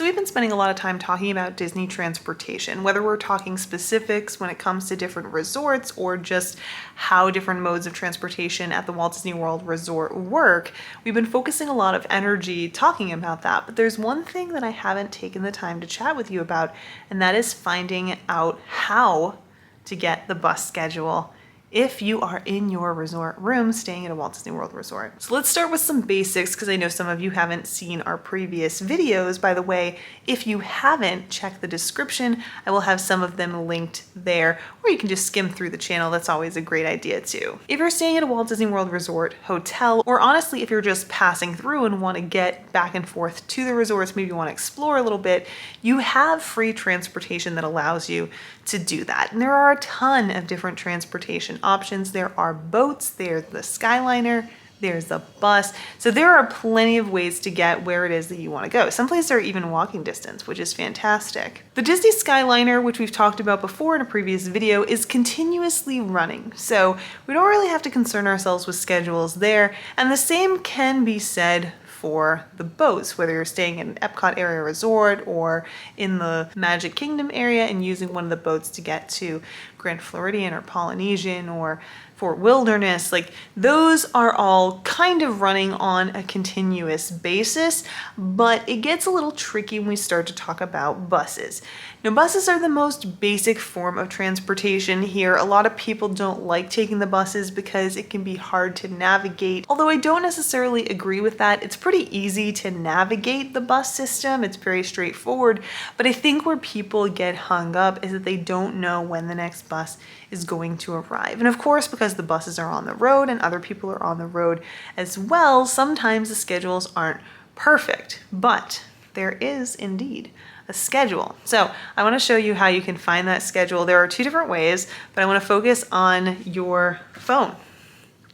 So we've been spending a lot of time talking about Disney transportation, whether we're talking specifics when it comes to different resorts or just how different modes of transportation at the Walt Disney World Resort work. We've been focusing a lot of energy talking about that, but there's one thing that I haven't taken the time to chat with you about, and that is finding out how to get the bus schedule if you are in your resort room staying at a Walt Disney World resort. So let's start with some basics because I know some of you haven't seen our previous videos. By the way, if you haven't, check the description. I will have some of them linked there, or you can just skim through the channel. That's always a great idea too. If you're staying at a Walt Disney World resort hotel, or honestly, if you're just passing through and want to get back and forth to the resorts, maybe you want to explore a little bit, you have free transportation that allows you to do that. And there are a ton of different transportation options. There are boats, there's the Skyliner, there's a bus. So there are plenty of ways to get where it is that you want to go. Some places are even walking distance, which is fantastic. The Disney Skyliner, which we've talked about before in a previous video, is continuously running. So we don't really have to concern ourselves with schedules there. And the same can be said for the boats, whether you're staying in an Epcot area resort or in the Magic Kingdom area and using one of the boats to get to Grand Floridian or Polynesian or Fort Wilderness, like those are all kind of running on a continuous basis, but it gets a little tricky when we start to talk about buses. Now, buses are the most basic form of transportation here. A lot of people don't like taking the buses because it can be hard to navigate. Although I don't necessarily agree with that. It's pretty easy to navigate the bus system. It's very straightforward. But I think where people get hung up is that they don't know when the next bus is going to arrive. And of course, because the buses are on the road and other people are on the road as well, sometimes the schedules aren't perfect, but there is indeed a schedule. So I want to show you how you can find that schedule. There are two different ways, but I want to focus on your phone.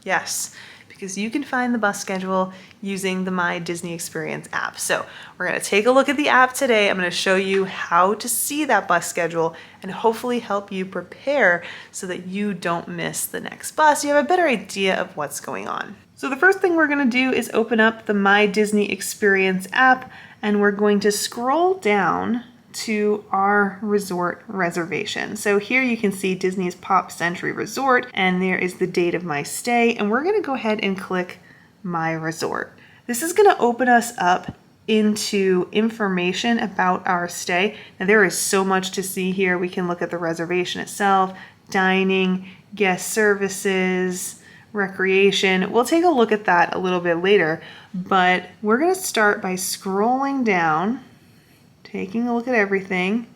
Yes, because you can find the bus schedule using the My Disney Experience app. So we're going to take a look at the app today. I'm going to show you how to see that bus schedule and hopefully help you prepare so that you don't miss the next bus. You have a better idea of what's going on. So the first thing we're going to do is open up the My Disney Experience app, and we're going to scroll down to our resort reservation. So here you can see Disney's Pop Century Resort, and there is the date of my stay, and we're going to go ahead and click My Resort. This is going to open us up into information about our stay. Now there is so much to see here. We can look at the reservation itself, dining, guest services, recreation. We'll take a look at that a little bit later, but we're going to start by scrolling down, taking a look at everything.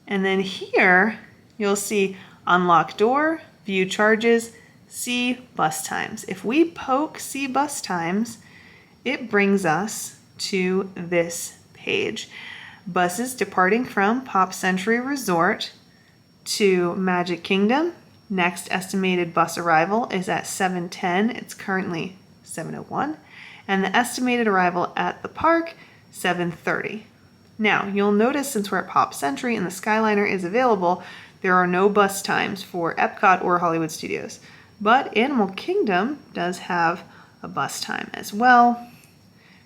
And then here you'll see unlock door, view charges, see bus times. If we poke see bus times, it brings us to this page. Buses departing from Pop Century Resort to Magic Kingdom. Next estimated bus arrival is at 7:10. It's currently 7:01. And the estimated arrival at the park, 7:30. Now, you'll notice since we're at Pop Century and the Skyliner is available, there are no bus times for Epcot or Hollywood Studios. But Animal Kingdom does have a bus time as well.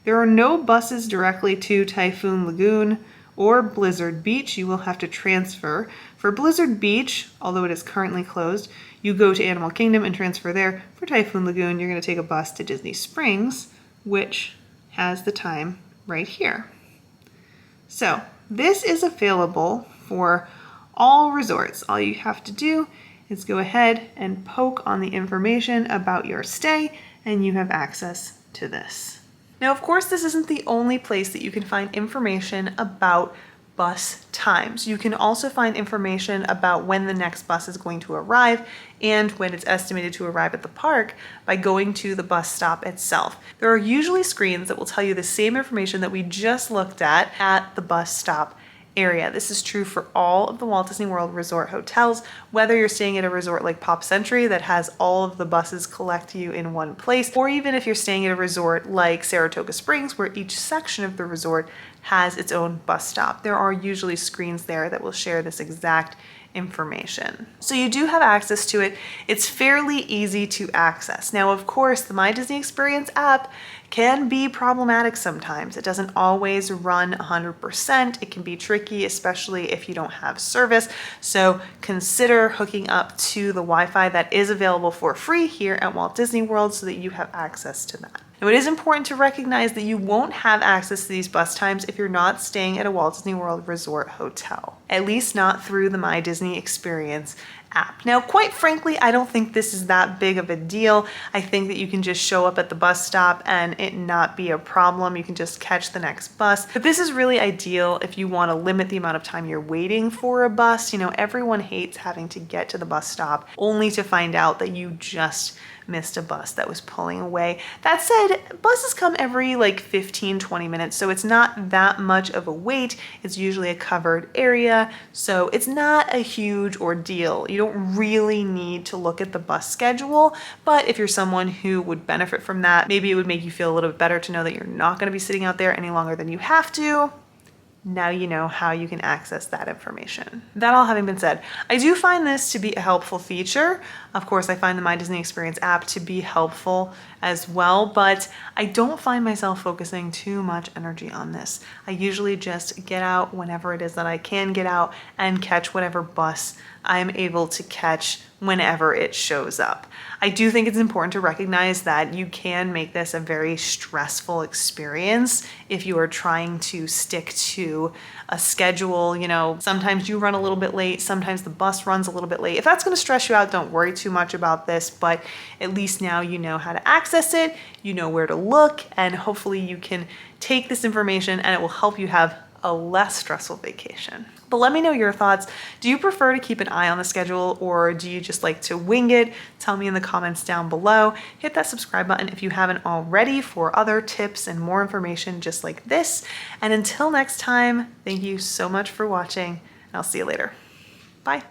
There are no buses directly to Typhoon Lagoon or Blizzard Beach. You will have to transfer. For Blizzard Beach, although it is currently closed, you go to Animal Kingdom and transfer there. For Typhoon Lagoon, you're going to take a bus to Disney Springs, which has the time right here. So this is available for all resorts. All you have to do is go ahead and poke on the information about your stay, and you have access to this. Now, of course, this isn't the only place that you can find information about bus times. You can also find information about when the next bus is going to arrive and when it's estimated to arrive at the park by going to the bus stop itself. There are usually screens that will tell you the same information that we just looked at the bus stop area. This is true for all of the Walt Disney World Resort hotels, whether you're staying at a resort like Pop Century that has all of the buses collect you in one place, or even if you're staying at a resort like Saratoga Springs, where each section of the resort has its own bus stop. There are usually screens there that will share this exact information. So you do have access to it. It's fairly easy to access. Now, of course, the My Disney Experience app can be problematic sometimes. It doesn't always run 100%. It can be tricky, especially if you don't have service. So consider hooking up to the Wi-Fi that is available for free here at Walt Disney World so that you have access to that. Now, it is important to recognize that you won't have access to these bus times if you're not staying at a Walt Disney World Resort hotel, at least not through the My Disney Experience app. Now, quite frankly, I don't think this is that big of a deal. I think that you can just show up at the bus stop and it not be a problem. You can just catch the next bus. But this is really ideal if you want to limit the amount of time you're waiting for a bus. You know, everyone hates having to get to the bus stop only to find out that you just missed a bus that was pulling away. That said, buses come every like 15-20 minutes, so it's not that much of a wait. It's usually a covered area, so it's not a huge ordeal. You don't really need to look at the bus schedule, but if you're someone who would benefit from that, maybe it would make you feel a little bit better to know that you're not going to be sitting out there any longer than you have to. Now you know how you can access that information. That all having been said, I do find this to be a helpful feature. Of course, I find the My Disney Experience app to be helpful as well, but I don't find myself focusing too much energy on this. I usually just get out whenever it is that I can get out and catch whatever bus I'm able to catch whenever it shows up. I do think it's important to recognize that you can make this a very stressful experience if you are trying to stick to a schedule. You know, sometimes you run a little bit late, sometimes the bus runs a little bit late. If that's going to stress you out, don't worry too much about this, but at least now you know how to access it, you know where to look, and hopefully you can take this information and it will help you have a less stressful vacation. But let me know your thoughts. Do you prefer to keep an eye on the schedule or do you just like to wing it? Tell me in the comments down below. Hit that subscribe button if you haven't already for other tips and more information just like this. And until next time, thank you so much for watching and I'll see you later. Bye.